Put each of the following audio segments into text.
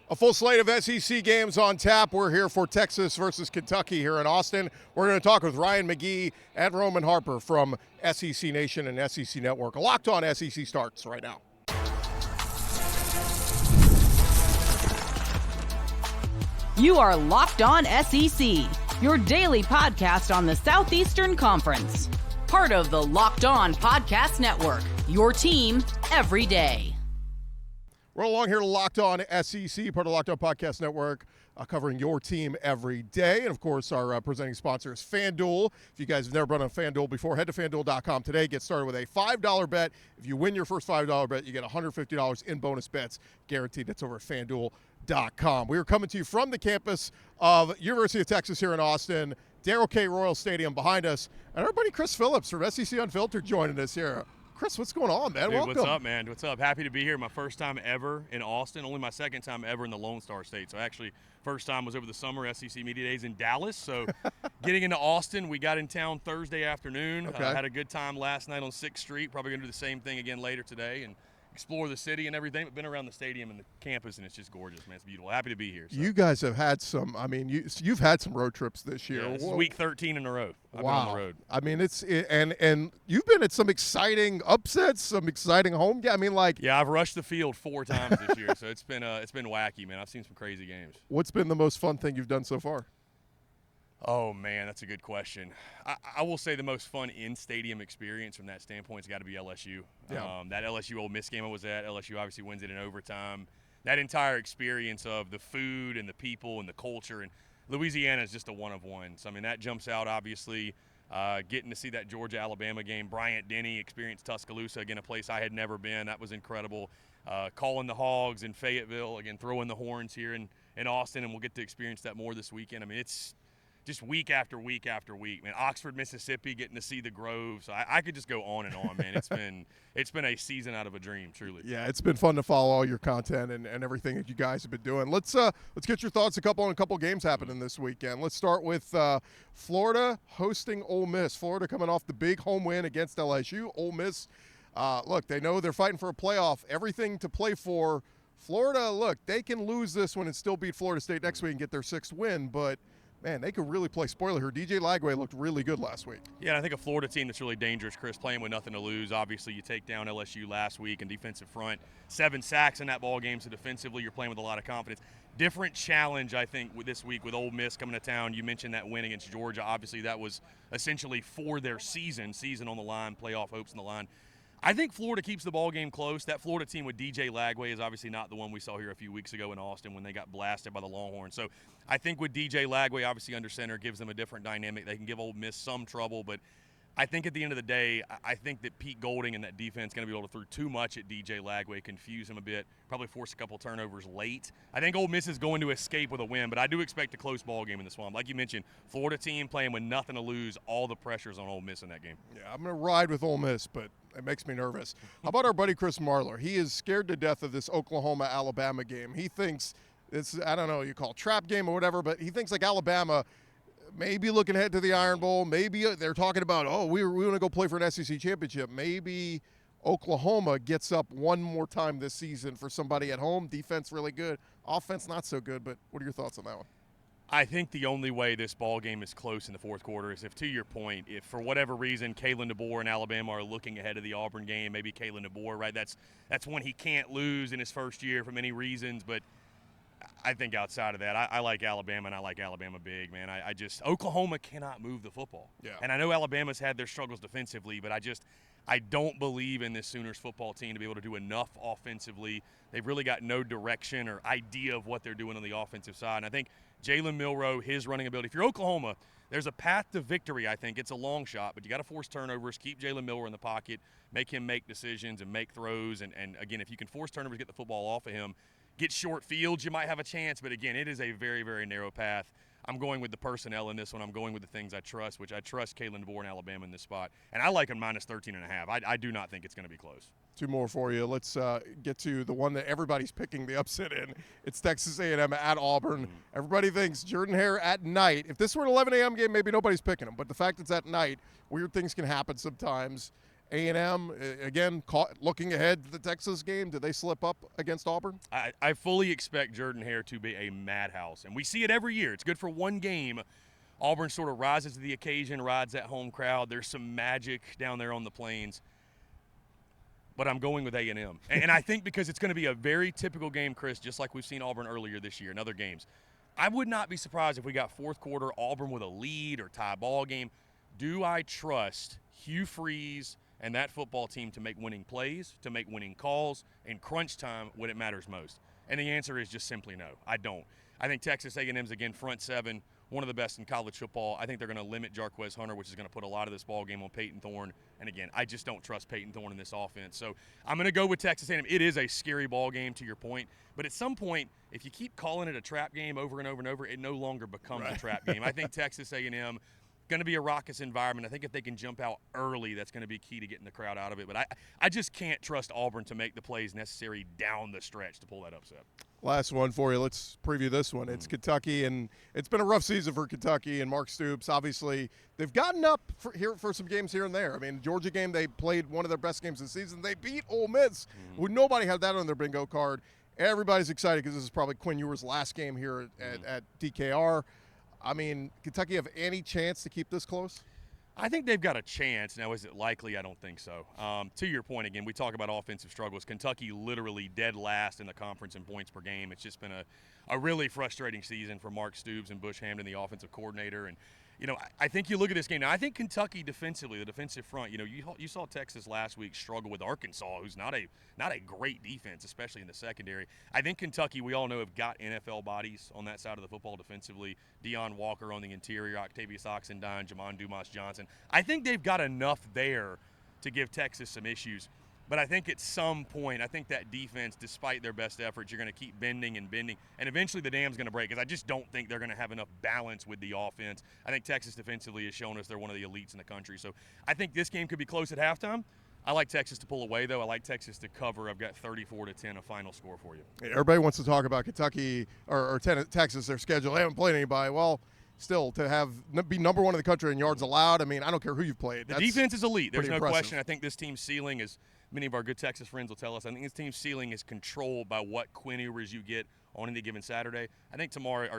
A full slate of SEC games on tap. We're here for Texas versus Kentucky here in Austin. We're going to talk with Ryan McGee and Roman Harper from SEC Nation and SEC Network. A Locked On SEC starts right now. You are Locked On SEC, your daily podcast on the Southeastern Conference. Part of the Locked On Podcast Network, your team every day. We're along here to Locked On SEC, part of the Locked On Podcast Network, covering your team every day. And, of course, our presenting sponsor is FanDuel. If you guys have never been on FanDuel before, head to FanDuel.com today. Get started with a $5 bet. If you win your first $5 bet, you get $150 in bonus bets guaranteed. That's over at FanDuel.com. We are coming to you from the campus of University of Texas here in Austin, Darrell K. Royal Stadium behind us. And our buddy Chris Phillips from SEC Unfiltered joining us here. Chris, what's going on, man? Dude, welcome. What's up, man? What's up? Happy to be here. My first time ever in Austin. Only my second time ever in the Lone Star State. So actually, first time was over the summer SEC Media Days in Dallas. So getting into Austin, we got in town Thursday afternoon. Okay. Had a good time last night on 6th Street. Probably going to do the same thing again later today and explore the city and everything. But been around the stadium and the campus, and it's just gorgeous, man. It's beautiful. Happy to be here. So. You guys have had some, you've had some road trips this year. Yeah, this is week 13 in a row. I've been wow. on the road. I mean, and you've been at some exciting upsets, some exciting home games. Yeah, I've rushed the field 4 times this year, so it's been wacky, man. I've seen some crazy games. What's been the most fun thing you've done so far? Oh, man, that's a good question. I will say the most fun in-stadium experience from that standpoint has got to be LSU. Yeah. That LSU Ole Miss game I was at, LSU obviously wins it in overtime. That entire experience of the food and the people and the culture, and Louisiana is just a one of one. So, I mean, that jumps out, obviously. Getting to see that Georgia-Alabama game. Bryant-Denny experienced Tuscaloosa, again, a place I had never been. That was incredible. Calling the Hogs in Fayetteville, again, throwing the horns here in Austin, and we'll get to experience that more this weekend. I mean, it's just week after week after week, man. Oxford, Mississippi, getting to see the Grove. So I could just go on and on, man. It's been a season out of a dream, truly. Yeah, it's been fun to follow all your content and everything that you guys have been doing. Let's get your thoughts on a couple games happening this weekend. Let's start with Florida hosting Ole Miss. Florida coming off the big home win against LSU. Ole Miss, look, they know they're fighting for a playoff. Everything to play for. Florida, look, they can lose this one and still beat Florida State next week and get their 6th win, but man, they could really play spoiler here. DJ Lagway looked really good last week. Yeah, and I think a Florida team that's really dangerous, Chris, playing with nothing to lose. Obviously, you take down LSU last week in defensive front. 7 sacks in that ball game, so defensively you're playing with a lot of confidence. Different challenge, I think, with this week with Ole Miss coming to town. You mentioned that win against Georgia. Obviously, that was essentially for their season on the line, playoff hopes on the line. I think Florida keeps the ball game close. That Florida team with DJ Lagway is obviously not the one we saw here a few weeks ago in Austin when they got blasted by the Longhorns. So I think with DJ Lagway, obviously under center, gives them a different dynamic. They can give Ole Miss some trouble, but I think at the end of the day, I think that Pete Golding and that defense is going to be able to throw too much at DJ Lagway, confuse him a bit, probably force a couple turnovers late. I think Ole Miss is going to escape with a win, but I do expect a close ball game in the Swamp. Like you mentioned, Florida team playing with nothing to lose, all the pressure's on Ole Miss in that game. Yeah, I'm going to ride with Ole Miss, but it makes me nervous. How about our buddy Chris Marlar? He is scared to death of this Oklahoma-Alabama game. He thinks it's, I don't know, you call it trap game or whatever, but he thinks like Alabama – maybe looking ahead to the Iron Bowl. Maybe they're talking about, we want to go play for an SEC championship. Maybe Oklahoma gets up one more time this season for somebody at home. Defense really good. Offense not so good, but what are your thoughts on that one? I think the only way this ball game is close in the fourth quarter is if, to your point, if for whatever reason Kalen DeBoer and Alabama are looking ahead of the Auburn game, maybe Kalen DeBoer, right? That's one he can't lose in his first year for many reasons, but I think outside of that, I like Alabama, and I like Alabama big, man. I just – Oklahoma cannot move the football. Yeah. And I know Alabama's had their struggles defensively, but I don't believe in this Sooners football team to be able to do enough offensively. They've really got no direction or idea of what they're doing on the offensive side. And I think Jalen Milroe, his running ability – if you're Oklahoma, there's a path to victory, I think. It's a long shot, but you got to force turnovers, keep Jalen Milroe in the pocket, make him make decisions and make throws. And again, if you can force turnovers, get the football off of him, get short fields, you might have a chance. But, again, it is a very, very narrow path. I'm going with the personnel in this one. I'm going with the things I trust, which I trust Kalen DeBoer and Alabama in this spot. And I like them minus 13.5. I do not think it's going to be close. 2 more for you. Let's get to the one that everybody's picking the upset in. It's Texas A&M at Auburn. Everybody thinks Jordan-Hare at night. If this were an 11 a.m. game, maybe nobody's picking him. But the fact it's at night, weird things can happen sometimes. A&M, again, looking ahead to the Texas game, did they slip up against Auburn? I fully expect Jordan-Hare to be a madhouse, and we see it every year. It's good for one game. Auburn sort of rises to the occasion, rides that home crowd. There's some magic down there on the plains. But I'm going with A&M. And I think because it's going to be a very typical game, Chris, just like we've seen Auburn earlier this year in other games. I would not be surprised if we got fourth quarter Auburn with a lead or tie ball game. Do I trust Hugh Freeze and that football team to make winning plays, to make winning calls in crunch time when it matters most? And the answer is just simply no. I don't. I think Texas A&M's, again, front seven, one of the best in college football. I think they're going to limit Jarquez Hunter, which is going to put a lot of this ball game on Peyton Thorne. And, again, I just don't trust Peyton Thorne in this offense. So I'm going to go with Texas A&M. It is a scary ball game, to your point. But at some point, if you keep calling it a trap game over and over and over, it no longer becomes a trap game. I think Texas A&M going to be a raucous environment. I think if they can jump out early, that's going to be key to getting the crowd out of it. But I just can't trust Auburn to make the plays necessary down the stretch to pull that upset. Last one for you. Let's preview this one. It's Kentucky, and it's been a rough season for Kentucky and Mark Stoops. Obviously, they've gotten up for some games here and there. I mean, Georgia game, they played one of their best games of the season. They beat Ole Miss. Nobody had that on their bingo card. Everybody's excited because this is probably Quinn Ewers' last game here at DKR. I mean, Kentucky have any chance to keep this close? I think they've got a chance. Now, is it likely? I don't think so. To your point, again, we talk about offensive struggles. Kentucky literally dead last in the conference in points per game. It's just been a really frustrating season for Mark Stoops and Bush Hamdan, the offensive coordinator. And, you know, I think you look at this game. Now, I think Kentucky defensively, the defensive front, you know, you saw Texas last week struggle with Arkansas, who's not a great defense, especially in the secondary. I think Kentucky, we all know, have got NFL bodies on that side of the football defensively. Deion Walker on the interior, Octavius Oxendine, Jamon Dumas-Johnson. I think they've got enough there to give Texas some issues. But I think at some point, I think that defense, despite their best efforts, you're going to keep bending and bending. And eventually the dam's going to break because I just don't think they're going to have enough balance with the offense. I think Texas defensively has shown us they're one of the elites in the country. So I think this game could be close at halftime. I like Texas to pull away, though. I like Texas to cover. I've got 34-10, a final score for you. Everybody wants to talk about Kentucky or Texas, their schedule. They haven't played anybody. Well, still, to be number one in the country in yards allowed, I mean, I don't care who you've played. The defense is elite. There's no impressive question. I think this team's ceiling is, many of our good Texas friends will tell us, I think this team's ceiling is controlled by what Quinn Ewers you get on any given Saturday. I think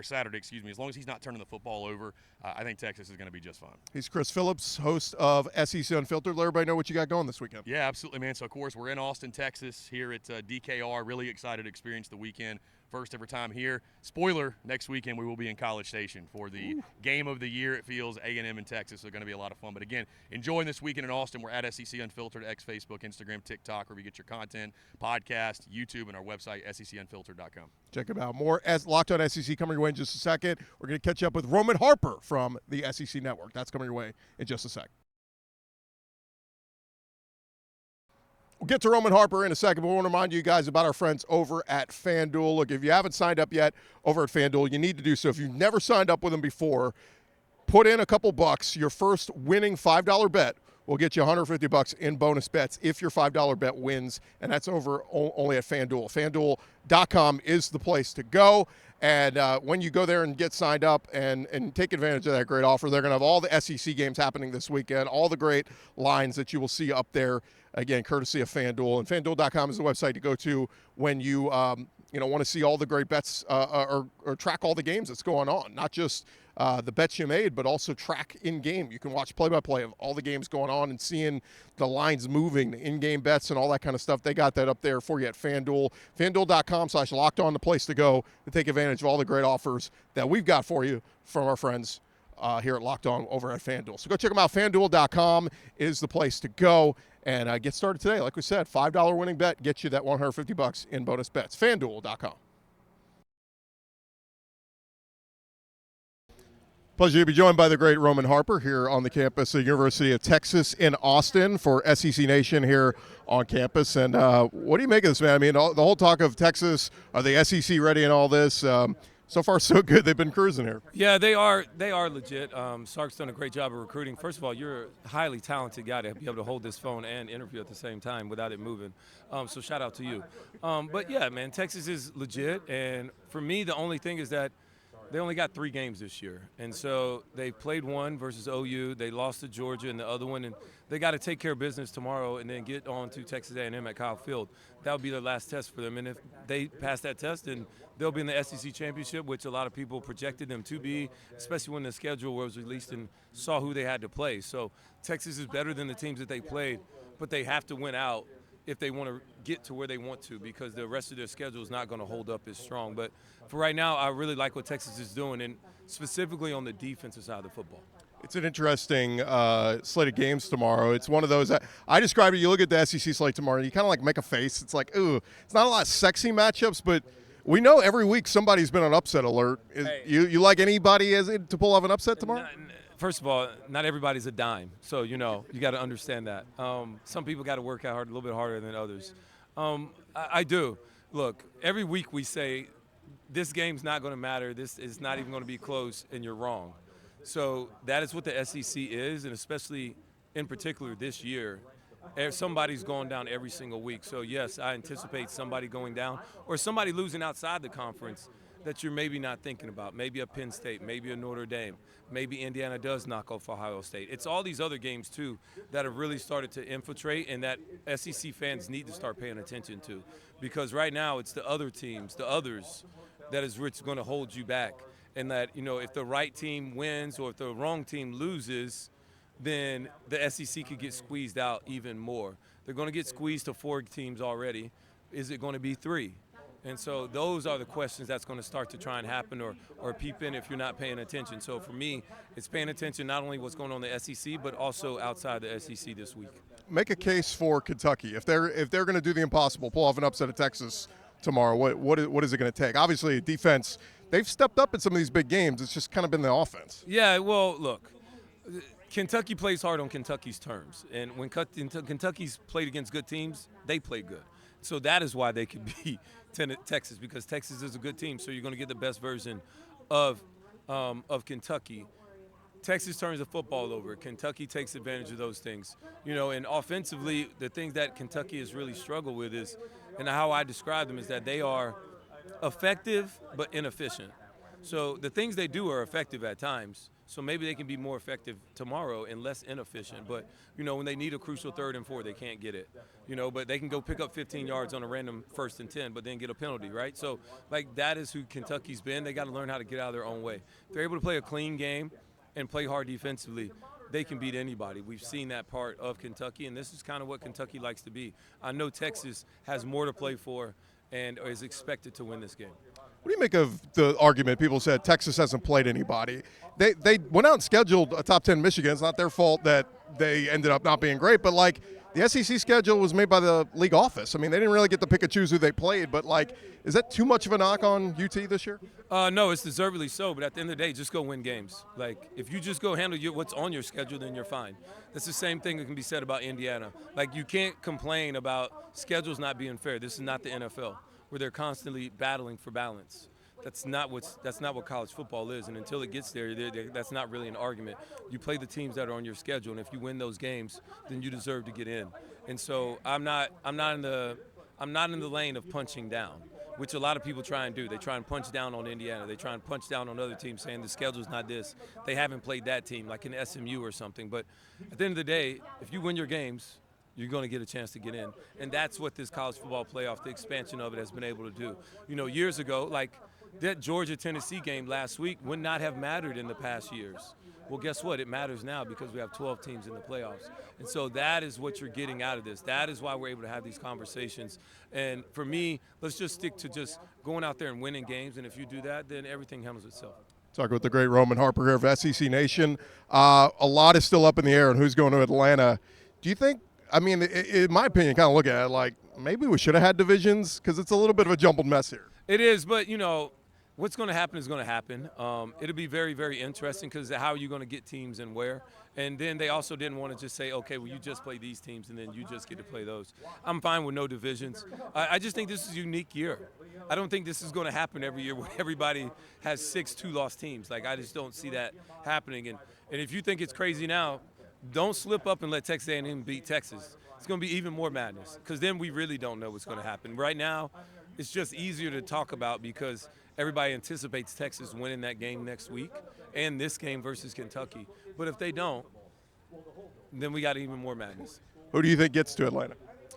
Saturday, as long as he's not turning the football over, I think Texas is going to be just fine. He's Chris Phillips, host of SEC Unfiltered. Let everybody know what you got going this weekend. Yeah, absolutely, man. So, of course, we're in Austin, Texas, here at DKR. Really excited to experience the weekend. First ever time here. Spoiler, next weekend we will be in College Station for the game of the year. It feels A&M in Texas. So going to be a lot of fun. But, again, enjoying this weekend in Austin. We're at SEC Unfiltered, X, Facebook, Instagram, TikTok, wherever you get your content, podcast, YouTube, and our website, secunfiltered.com. Check them out. More Locked On SEC coming your way in just a second. We're going to catch up with Roman Harper from the SEC Network. That's coming your way in just a sec. We'll get to Roman Harper in a second, but I want to remind you guys about our friends over at FanDuel. Look, if you haven't signed up yet over at FanDuel, you need to do so. If you've never signed up with them before, put in a couple bucks. Your first winning $5 bet will get you $150 in bonus bets if your $5 bet wins, and that's over only at FanDuel. FanDuel.com is the place to go. And when you go there and get signed up and take advantage of that great offer, they're going to have all the SEC games happening this weekend, all the great lines that you will see up there, again, courtesy of FanDuel. And FanDuel.com is the website to go to when you want to see all the great bets or track all the games that's going on, not just the bets you made, but also track in-game. You can watch play-by-play of all the games going on and seeing the lines moving, the in-game bets and all that kind of stuff. They got that up there for you at FanDuel. FanDuel.com/lockedon, the place to go to take advantage of all the great offers that we've got for you from our friends here at Locked On over at FanDuel. So go check them out. FanDuel.com is the place to go. And get started today. Like we said, $5 winning bet gets you that $150 in bonus bets. FanDuel.com. Pleasure to be joined by the great Roman Harper here on the campus of the University of Texas in Austin for SEC Nation here on campus. And what do you make of this, man? I mean, the whole talk of Texas, are the SEC ready and all this? So far, so good. They've been cruising here. Yeah, they are legit. Sark's done a great job of recruiting. First of all, you're a highly talented guy to be able to hold this phone and interview at the same time without it moving. So shout out to you. But, yeah, man, Texas is legit. And for me, the only thing is that They only got 3 games this year, and so they played one versus OU. They lost to Georgia in the other one, and they got to take care of business tomorrow and then get on to Texas A&M at Kyle Field. That will be their last test for them, and if they pass that test, then they'll be in the SEC Championship, which a lot of people projected them to be, especially when the schedule was released and saw who they had to play. So Texas is better than the teams that they played, but they have to win out if they want to get to where they want to, because the rest of their schedule is not going to hold up as strong. But for right now, I really like what Texas is doing, and specifically on the defensive side of the football. It's an interesting slate of games tomorrow. It's one of those, I describe it, you look at the SEC slate tomorrow, and you kind of like make a face. It's like, ooh, it's not a lot of sexy matchups, but we know every week somebody's been on upset alert. Hey. You like anybody to pull off an upset tomorrow? First of all, not everybody's a dime, so you got to understand that. Some people got to work out hard, a little bit harder than others. I do. Look, every week we say this game's not going to matter, this is not even going to be close, and you're wrong. So that is what the SEC is, and especially in particular this year, somebody's going down every single week. So yes, I anticipate somebody going down or somebody losing outside the conference that you're maybe not thinking about. Maybe a Penn State, maybe a Notre Dame, maybe Indiana does knock off Ohio State. It's all these other games too that have really started to infiltrate and that SEC fans need to start paying attention to, because right now it's the other teams, the others, that is what's going to hold you back. And that, if the right team wins or if the wrong team loses, then the SEC could get squeezed out even more. They're going to get squeezed to 4 teams already. Is it going to be 3? And so those are the questions that's going to start to try and happen or peep in if you're not paying attention. So for me, it's paying attention not only what's going on in the SEC, but also outside the SEC this week. Make a case for Kentucky. If they're going to do the impossible, pull off an upset of Texas tomorrow, what is it going to take? Obviously, defense, they've stepped up in some of these big games. It's just kind of been the offense. Yeah, well, look, Kentucky plays hard on Kentucky's terms. And when Kentucky's played against good teams, they play good. So that is why they could beat Texas, because Texas is a good team. So you're going to get the best version of Kentucky. Texas turns the football over. Kentucky takes advantage of those things. And offensively, the things that Kentucky has really struggled with is, and how I describe them, is that they are effective but inefficient. So the things they do are effective at times. So maybe they can be more effective tomorrow and less inefficient. But, when they need a crucial 3rd and 4, they can't get it. But they can go pick up 15 yards on a random 1st and 10, but then get a penalty, right? So, that is who Kentucky's been. They got to learn how to get out of their own way. If they're able to play a clean game and play hard defensively, they can beat anybody. We've seen that part of Kentucky, and this is kind of what Kentucky likes to be. I know Texas has more to play for and is expected to win this game. What do you make of the argument? People said Texas hasn't played anybody. They went out and scheduled a top 10 Michigan. It's not their fault that they ended up not being great, but the SEC schedule was made by the league office. I mean, they didn't really get to pick and choose who they played, but is that too much of a knock on UT this year? No, it's deservedly so, but at the end of the day, just go win games. If you just go handle what's on your schedule, then you're fine. That's the same thing that can be said about Indiana. You can't complain about schedules not being fair. This is not the NFL, where they're constantly battling for balance. That's not what college football is, and until it gets there, that's not really an argument. You play the teams that are on your schedule, and if you win those games, then you deserve to get in. And so I'm not in the lane of punching down, which a lot of people try and do. They try and punch down on Indiana. They try and punch down on other teams, saying the schedule's not this. They haven't played that team, like an SMU or something. But at the end of the day, if you win your games, you're going to get a chance to get in. And that's what this college football playoff, the expansion of it, has been able to do. Years ago, that Georgia-Tennessee game last week would not have mattered in the past years. Well, guess what? It matters now because we have 12 teams in the playoffs. And so that is what you're getting out of this. That is why we're able to have these conversations. And for me, let's just stick to just going out there and winning games. And if you do that, then everything handles itself. Talking with the great Roman Harper here of SEC Nation. A lot is still up in the air on who's going to Atlanta. Do you think, in my opinion, kind of look at it maybe we should have had divisions, because it's a little bit of a jumbled mess here. It is, but, what's going to happen is going to happen. It'll be very, very interesting, because how are you going to get teams and where? And then they also didn't want to just say, okay, well, you just play these teams and then you just get to play those. I'm fine with no divisions. I just think this is a unique year. I don't think this is going to happen every year where everybody has 6 2-loss teams. I just don't see that happening. And if you think it's crazy now, don't slip up and let Texas A&M beat Texas. It's going to be even more madness, because then we really don't know what's going to happen. Right now, it's just easier to talk about because everybody anticipates Texas winning that game next week and this game versus Kentucky. But if they don't, then we got even more madness. Who do you think gets to Atlanta?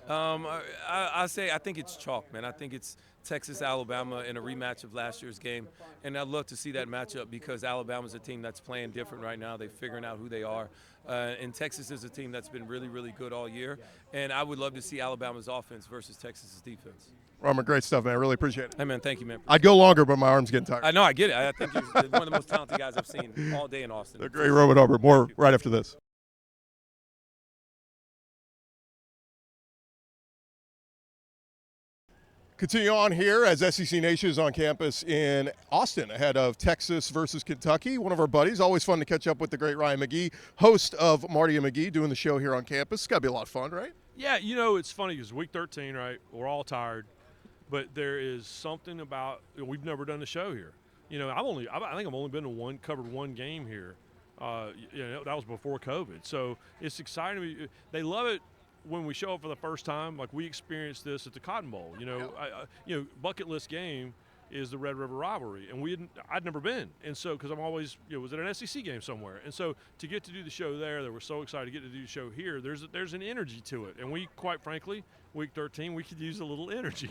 I think it's chalk, man. I think it's Texas, Alabama in a rematch of last year's game. And I'd love to see that matchup because Alabama's a team that's playing different right now. They're figuring out who they are. And Texas is a team that's been really, really good all year. And I would love to see Alabama's offense versus Texas's defense. Roman, great stuff, man. I really appreciate it. Hey, man, thank you, man. I'd go longer, but my arm's getting tired. I know, I get it. I think you're one of the most talented guys I've seen all day in Austin. The great Roman Harper. More right after this. Continue on here as SEC Nation is on campus in Austin ahead of Texas versus Kentucky. One of our buddies, always fun to catch up with the great Ryan McGee, host of Marty and McGee, doing the show here on campus. It's got to be a lot of fun, right? Yeah, you know, it's funny because week 13, right, we're all tired, but there is something about we've never done the show here. You know, I think I've only been to covered one game here. You know, that was before COVID. So it's exciting to me. They love it when we show up for the first time. Like we experienced this at the Cotton Bowl. You know, bucket list game is the Red River rivalry, and I'd never been, and so because I'm always was at an SEC game somewhere, and so to get to do the show there, they were so excited to get to do the show here. There's an energy to it, and we quite frankly, week 13, we could use a little energy,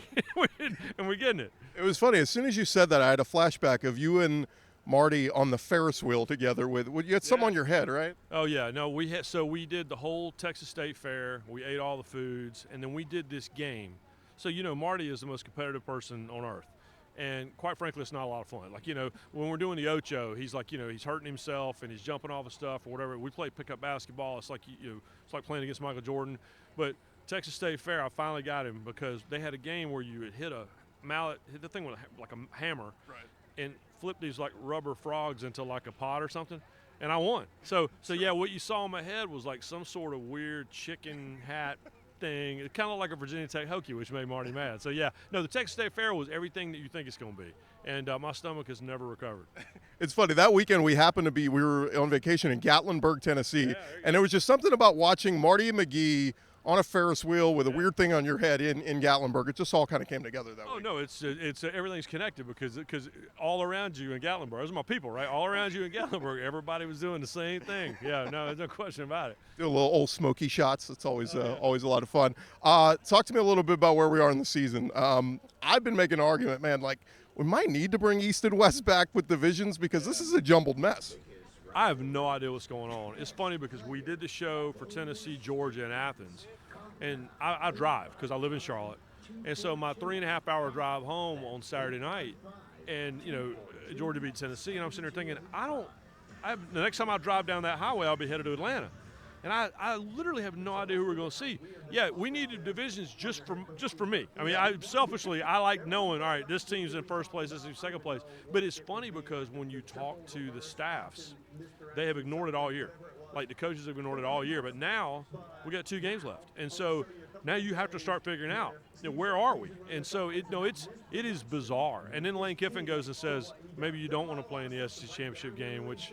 and we're getting it. It was funny. As soon as you said that, I had a flashback of you and Marty on the Ferris wheel together you had some on your head, right? Oh yeah, no, we did the whole Texas State Fair. We ate all the foods, and then we did this game. So you know, Marty is the most competitive person on earth. And quite frankly, it's not a lot of fun. Like, you know, when we're doing the Ocho, he's like, you know, he's hurting himself and he's jumping off of stuff or whatever. We play pickup basketball. It's like, it's like playing against Michael Jordan. But Texas State Fair, I finally got him because they had a game where you would hit a mallet, hit the thing with like a hammer, right, and flip these like rubber frogs into like a pot or something. And I won. So yeah, what you saw in my head was like some sort of weird chicken hat thing. It kind of looked like a Virginia Tech Hokie, which made Marty mad. So yeah, no, the Texas State Fair was everything that you think it's going to be, and my stomach has never recovered. It's funny, that weekend we were on vacation in Gatlinburg, Tennessee, and there was just something about watching Marty and McGee on a Ferris wheel with a weird thing on your head in Gatlinburg. It just all kind of came together that week. No, it's everything's connected because all around you in Gatlinburg, those are my people, right? All around you in Gatlinburg, everybody was doing the same thing. Yeah, no, there's no question about it. Do a little old smoky shots. It's always always a lot of fun. Talk to me a little bit about where we are in the season. I've been making an argument, man, like we might need to bring East and West back with divisions because this is a jumbled mess. I have no idea what's going on. It's funny because we did the show for Tennessee, Georgia, and Athens, and I drive because I live in Charlotte, and so my 3.5-hour drive home on Saturday night, and you know, Georgia beat Tennessee, and I'm sitting there thinking, the next time I drive down that highway, I'll be headed to Atlanta. And I literally have no idea who we're going to see. Yeah, we needed divisions just for me. I mean, I like knowing, all right, this team's in first place, this team's second place. But it's funny because when you talk to the staffs, they have ignored it all year. Like the coaches have ignored it all year. But now we got 2 games left, and so now you have to start figuring out, where are we? And so it is bizarre. And then Lane Kiffin goes and says, maybe you don't want to play in the SEC championship game, which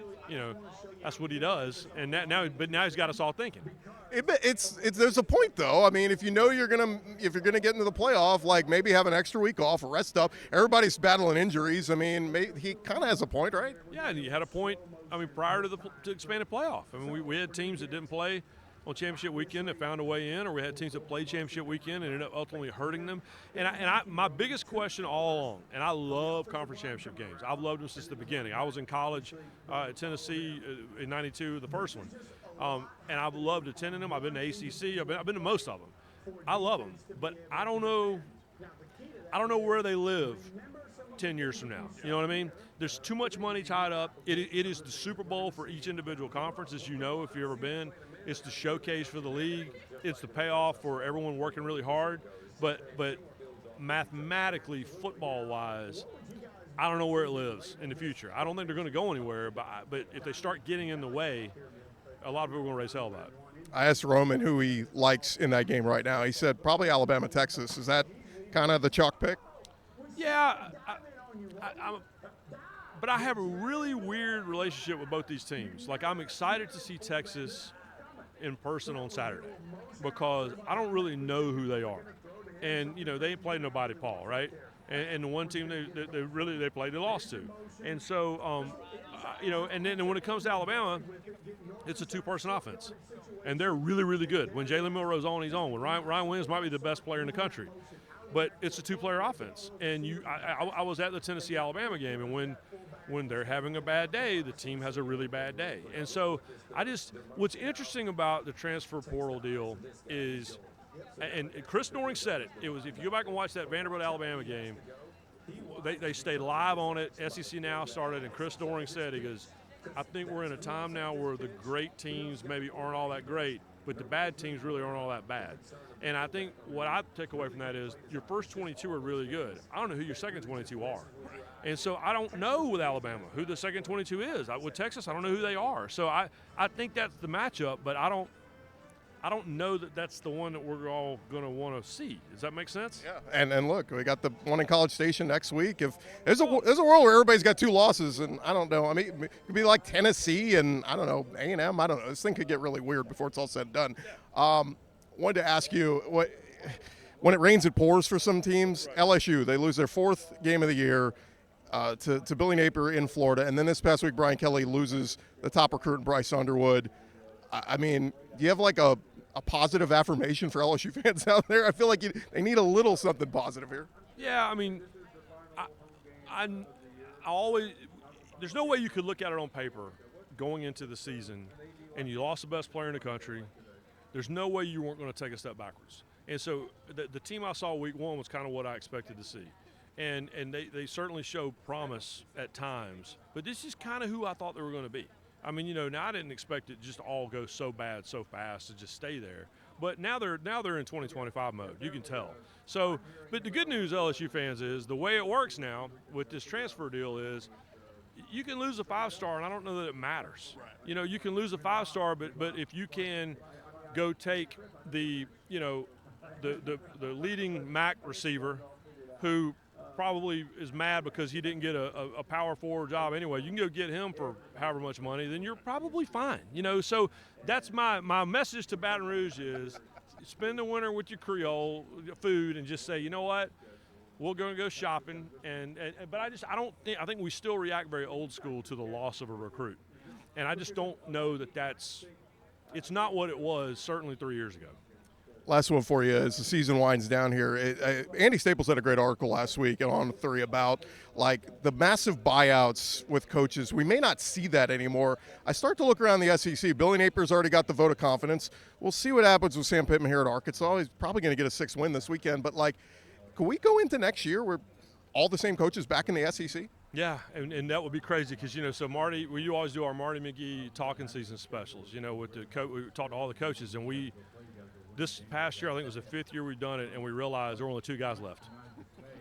that's what he does. And now he's got us all thinking. There's a point though. I mean, if you're gonna get into the playoff, like maybe have an extra week off or rest up. Everybody's battling injuries. I mean, he kind of has a point, right? Yeah, and he had a point. I mean, prior to the expanded playoff. I mean, we had teams that didn't play on championship weekend that found a way in, or we had teams that played championship weekend and ended up ultimately hurting them. And my biggest question all along, and I love conference championship games. I've loved them since the beginning. I was in college at Tennessee in '92, the first one, and I've loved attending them. I've been to ACC. I've been to most of them. I love them, but I don't know where they live 10 years from now. You know what I mean? There's too much money tied up. It is the Super Bowl for each individual conference, as you know, if you've ever been. It's the showcase for the league. It's the payoff for everyone working really hard. But mathematically, football-wise, I don't know where it lives in the future. I don't think they're going to go anywhere, but if they start getting in the way, a lot of people are going to raise hell about it. I asked Roman who he likes in that game right now. He said probably Alabama, Texas. Is that kind of the chalk pick? Yeah, but I have a really weird relationship with both these teams. Like, I'm excited to see Texas in person on Saturday because I don't really know who they are. And, they ain't played nobody, Paul, right? and the one team they played, they lost to. And so, and then when it comes to Alabama, it's a two-person offense, and they're really, really good. When Jalen Milroe's on, he's on. When Ryan Williams might be the best player in the country, but it's a two-player offense. And I was at the Tennessee-Alabama game, and when they're having a bad day, the team has a really bad day. And so what's interesting about the transfer portal deal is, and Chris Doering said it, if you go back and watch that Vanderbilt-Alabama game, they stayed live on it. SEC Now started, and Chris Doering said, he goes, I think we're in a time now where the great teams maybe aren't all that great, but the bad teams really aren't all that bad. And I think what I take away from that is your first 22 are really good. I don't know who your second 22 are. And so I don't know with Alabama who the second 22 is. With Texas, I don't know who they are. So I think that's the matchup, but I don't know that that's the one that we're all going to want to see. Does that make sense? Yeah, and look, we got the one in College Station next week. If there's a world where everybody's got 2 losses, and I don't know. I mean, it could be like Tennessee and I don't know, A&M. I don't know. This thing could get really weird before it's all said and done. Wanted to ask you, when it rains, it pours for some teams. Right. LSU, they lose their 4th game of the year to Billy Napier in Florida, and then this past week, Brian Kelly loses the top recruit in Bryce Underwood. I mean, do you have like a positive affirmation for LSU fans out there? I feel like they need a little something positive here. Yeah, I mean, I always – there's no way you could look at it on paper going into the season and you lost the best player in the country. There's no way you weren't going to take a step backwards. And so the team I saw week 1 was kind of what I expected to see. And they certainly showed promise at times, but this is kind of who I thought they were going to be. I mean, now I didn't expect it just all go so bad so fast to just stay there. But now they're in 2025 mode. You can tell. So, but the good news, LSU fans, is the way it works now with this transfer deal is you can lose a 5-star, and I don't know that it matters. Right. You can lose a 5-star, but if you can go take the leading MAC receiver who probably is mad because he didn't get a power forward job anyway. You can go get him for however much money, then you're probably fine. So that's my message to Baton Rouge is spend the winter with your Creole food and just say, you know what, we're going to go shopping. But I think we still react very old school to the loss of a recruit. And I just don't know it's not what it was certainly 3 years ago. Last one for you as the season winds down here. Andy Staples had a great article last week on 3 about like the massive buyouts with coaches. We may not see that anymore. I start to look around the SEC. Billy Napier's already got the vote of confidence. We'll see what happens with Sam Pittman here at Arkansas. He's probably going to get a 6th win this weekend. But like, can we go into next year where all the same coaches back in the SEC? Yeah, and that would be crazy because, so Marty, we always do our Marty McGee talking season specials, with the we talk to all the coaches, and this past year, I think it was the 5th year we've done it, and we realized there were only 2 guys left.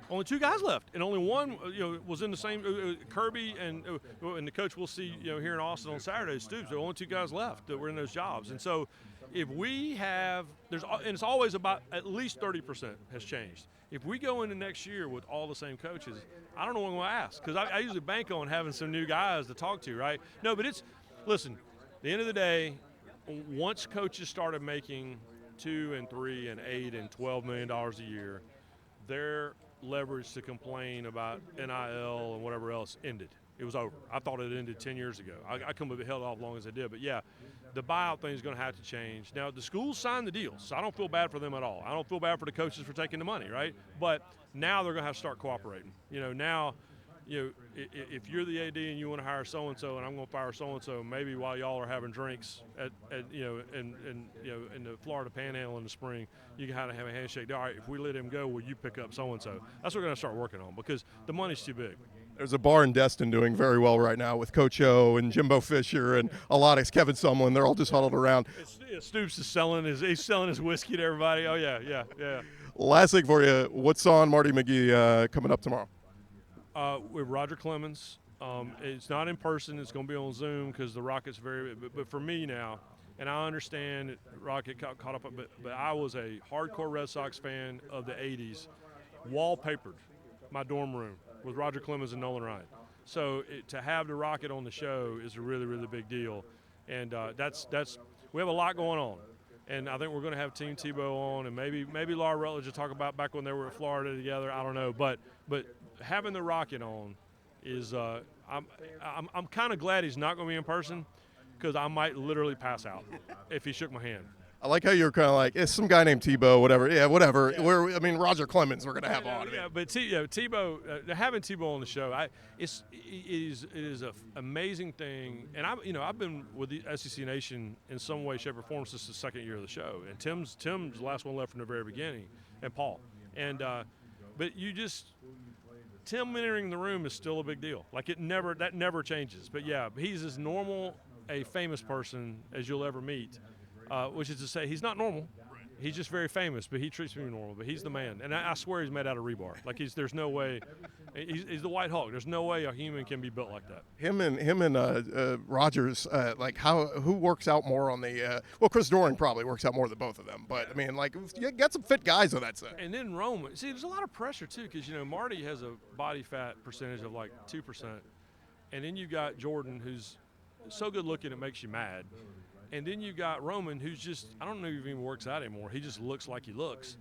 Only 2 guys left, and only one, was in the same Kirby and the coach we'll see, here in Austin on Saturday, Stoops. There are only 2 guys left that were in those jobs, and so if we have, and it's always about at least 30% has changed. If we go into next year with all the same coaches, I don't know what I'm going to ask because I usually bank on having some new guys to talk to, right? No, but listen, at the end of the day, once coaches started making $2 and $3 and $8 and $12 million a year, their leverage to complain about NIL and whatever else ended. It was over. I thought it ended 10 years ago. I couldn't believe it held off as long as it did. But, yeah, the buyout thing is going to have to change. Now, the schools signed the deals, so I don't feel bad for them at all. I don't feel bad for the coaches for taking the money, right? But now they're going to have to start cooperating. Now, if you're the AD and you want to hire so-and-so and I'm going to fire so-and-so, maybe while y'all are having drinks in the Florida Panhandle in the spring, you can kind of have a handshake. All right, if we let him go, will you pick up so-and-so? That's what we're going to start working on because the money's too big. There's a bar in Destin doing very well right now with Coach O and Jimbo Fisher and a lot of Kevin Sumlin. They're all just huddled around. Stoops is selling his whiskey to everybody. Oh, yeah. Last thing for you, what's on Marty McGee coming up tomorrow? With Roger Clemens. It's not in person. It's going to be on Zoom because the Rocket's but for me now, and I understand that Rocket caught up, but I was a hardcore Red Sox fan of the 80s, wallpapered my dorm room with Roger Clemens and Nolan Ryan. So to have the Rocket on the show is a really, really big deal. And we have a lot going on. And I think we're going to have Team Tebow on, and maybe Laura Rutledge will talk about back when they were at Florida together. I don't know, but having the Rocket on is I'm kind of glad he's not going to be in person, because I might literally pass out if he shook my hand. I like how you're kind of like, it's some guy named Tebow, whatever. Yeah, whatever. Yeah. Roger Clemens we're going to have on. Yeah, but Tebow, having Tebow on the show, it is an amazing thing. And I've been with the SEC Nation in some way, shape, or form since the second year of the show. And Tim's the last one left from the very beginning, and Paul. And but Tim entering the room is still a big deal. Like that never changes. But yeah, he's as normal a famous person as you'll ever meet. Which is to say, he's not normal. He's just very famous, but he treats me normal. But he's the man, and I swear he's made out of rebar. Like there's no way. He's the White Hawk. There's no way a human can be built like that. Him and Rogers, who works out more on the? Chris Doering probably works out more than both of them. But I mean, you got some fit guys on that side. And then Roman. See, there's a lot of pressure too, because Marty has a body fat percentage of like 2%, and then you got Jordan, who's so good looking it makes you mad. And then you got Roman, who's just, I don't know if he even works out anymore. He just looks like he looks.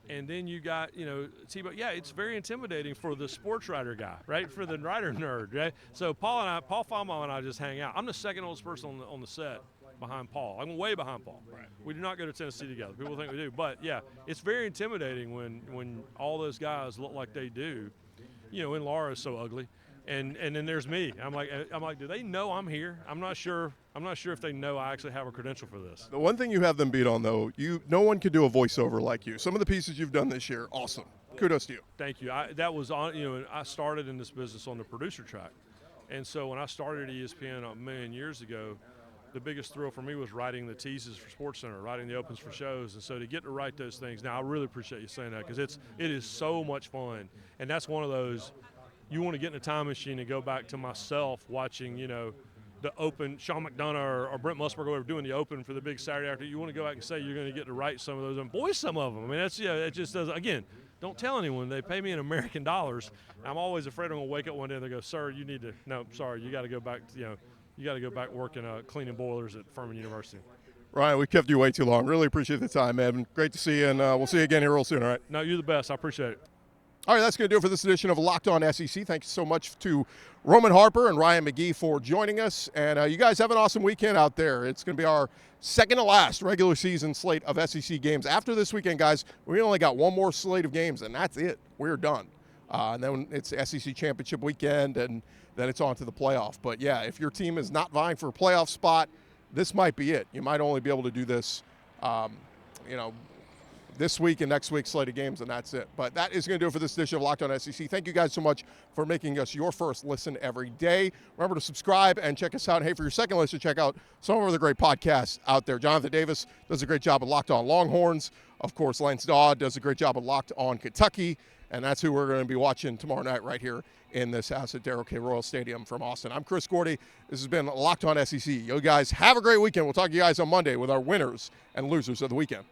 And then you got, Tebow. Yeah, it's very intimidating for the sports writer guy, right? For the writer nerd, right? So Paul Fama and I just hang out. I'm the second oldest person on the set behind Paul. I'm way behind Paul. Right. We do not go to Tennessee together. People think we do. But, yeah, it's very intimidating when all those guys look like they do. And Laura's so ugly. And then there's me. I'm like, do they know I'm here? I'm not sure if they know I actually have a credential for this. The one thing you have them beat on, though, no one could do a voiceover like you. Some of the pieces you've done this year, awesome. Kudos to you. Thank you. I started in this business on the producer track, and so when I started at ESPN a million years ago, the biggest thrill for me was writing the teases for SportsCenter, writing the opens for shows, and so to get to write those things. Now I really appreciate you saying that, because it is so much fun, and that's one of those. You want to get in a time machine and go back to myself watching, the Open, Sean McDonough or Brent Musburger, whoever doing the Open for the big Saturday after. You want to go back and say you're going to get to write some of those and voice some of them. I mean, it just does. Again, don't tell anyone. They pay me in American dollars. I'm always afraid I'm going to wake up one day and they go, "Sir, you need to." No, sorry, you got to go back. You got to go back working cleaning boilers at Furman University. Ryan, we kept you way too long. Really appreciate the time, man. Great to see you, and we'll see you again here real soon. All right. No, you're the best. I appreciate it. All right, that's going to do it for this edition of Locked On SEC. Thank you so much to Roman Harper and Ryan McGee for joining us. And you guys have an awesome weekend out there. It's going to be our second to last regular season slate of SEC games. After this weekend, guys, we only got one more slate of games, and that's it. We're done. And then it's SEC championship weekend, and then it's on to the playoff. But, yeah, if your team is not vying for a playoff spot, this might be it. You might only be able to do this, this week and next week's slate of games, and that's it. But that is going to do it for this edition of Locked On SEC. Thank you guys so much for making us your first listen every day. Remember to subscribe and check us out. And hey, for your second listen, check out some of the other great podcasts out there. Jonathan Davis does a great job at Locked On Longhorns. Of course, Lance Dodd does a great job at Locked On Kentucky. And that's who we're going to be watching tomorrow night right here in this house at Darrell K. Royal Stadium from Austin. I'm Chris Gordy. This has been Locked On SEC. You guys have a great weekend. We'll talk to you guys on Monday with our winners and losers of the weekend.